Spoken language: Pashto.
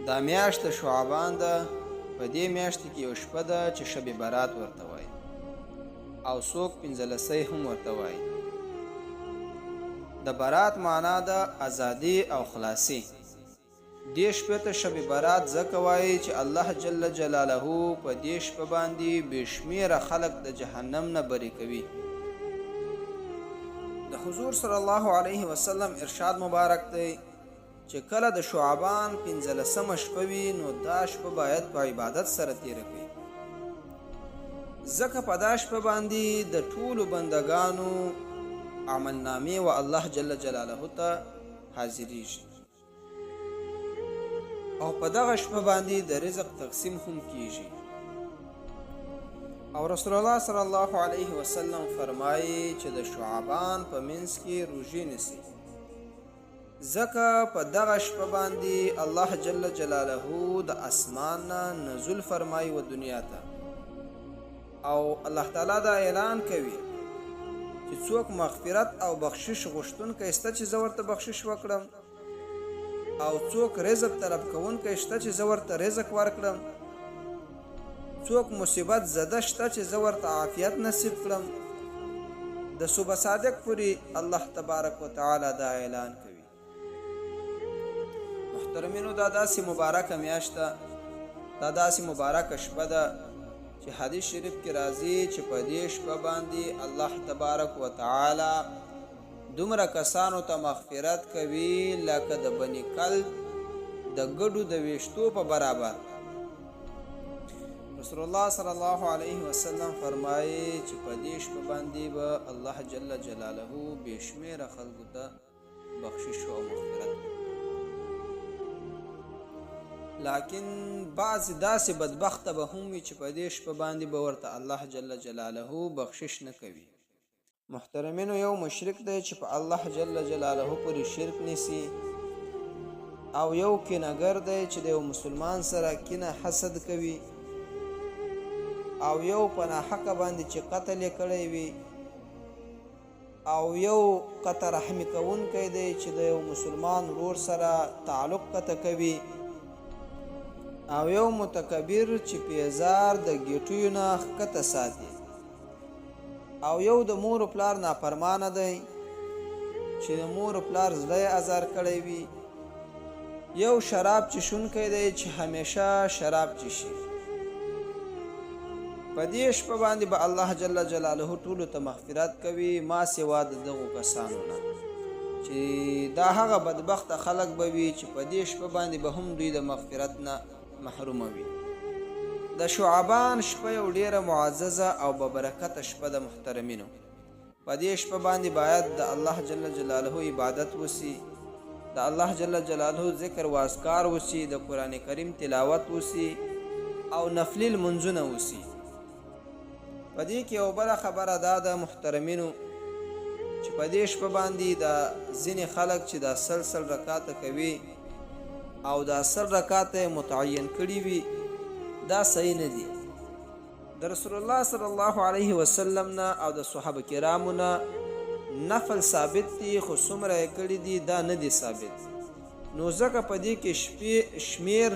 دا میاشت د شعبان ده. په دې میاشت کې یو شپه ده چې شب برات ورته وایي او څوک پنځلسی هم ورته وایي. د برات معنا ده ازادي او خلاصي. دې شپې ته شب برات ځکه وایي چې الله جل جلاله په دې شپه باندې بې شمېره خلق د جهنم نه بری کوي. د حضور صلی الله علیه وسلم ارشاد مبارک دی چې کله د شعبان 15مه شپه وي نو دا شپه باید په عبادت سره تیره کړي، ځکه په دا شپه باندې د ټولو بندگانو عملنامې و الله جل جلاله ته حاضریږي او په دغه شپه باندې د رزق تقسیم هم کیږي. او رسول الله صلی الله علیه وسلم فرمایي چې د شعبان په منځ کې روژې نیسي، ځکه په دغه شپه باندې الله جل جلاله د اسمان نه نزول فرمایي و دنیا ته، او الله تعالی دا اعلان کوي چې څوک مغفرت او بخشش غوښتونکی شته چې زه ورته بخشش وکړم، او څوک رزق طلب کوونکی شته چې زه ورته رزق ورکړم، څوک مصیبت زده شته چې زه ورته عافیت نصیب کړم. د صبح صادق پورې الله تبارک وتعالی دا اعلان کوي. محترمینو، دا داسې مبارکه میاشت ده، دا داسې مبارکه شپه ده چې حدیث شریف کې راځي چې په دې شپه باندې الله تبارک وتعالی دومره کسانو ته مغفرت کوي لکه د بني کلب د ګډو د ویشتو په برابر. رسول الله صلی الله علیه وسلم فرمایي چې په دې شپه باندې به الله جل جلاله بې شمېره خلکو ته بخشش او مغفرت کوي. لیکن بعضې داسې بدبخته به هم وي چې په دې شپه باندې به ورته الله جل جلاله بخشش نه کوي. محترمینو، یو مشرک دی چې په الله جل جلاله پورې شرک نیسي، او یو کینهګر دی چې د یو مسلمان سره کینه حسد کوي، او یو په ناحقه باندې چې قتل یې کړی وي، او یو قطع رحمي کوونکی دی چې د یو مسلمان ورور سره تعلق قطع کوي، او یو متکبر چې پیزار د ګیټیو نه ښکته ساتي، او یو د مور و پلار نافرمانه دی چې د مور و پلار زړه یې ازار کړی وي، یو شراب چښونکی دی چې همیشه شراب چښي. په دې شپه باندې به الله جل جلاله ټولو ته مغفرت کوي ما سوا د دغو کسانو نه، چې دا هغه بدبخته خلق به وي چې په دې شپه باندې به هم دوی د مغفرت نه محروم وي. د شعبان شپه یو ډیره معززه او ببرکته شپه ده. محترمینو، په دې شپه باندې باید د الله جل جلاله عبادت وسی، د الله جل جلاله ذکر و اذکار وسی، د قرآن کریم تلاوت وسی، او نفلی المنځونه وسی. په دې کې یو بله خبره دا ده محترمینو چې په دې شپه باندې د ځینې خلک چې دا سل رکاته کوي او دا 100 رکاته متعین کړي وي، دا صحیح نه دي. د رسول الله صلی الله علیه وسلم نه او د صحابه کرامو نه نفل ثابت دي، خو څومره یې کړي دي دا نه دي ثابت. نو ځکه په دې کې شمیر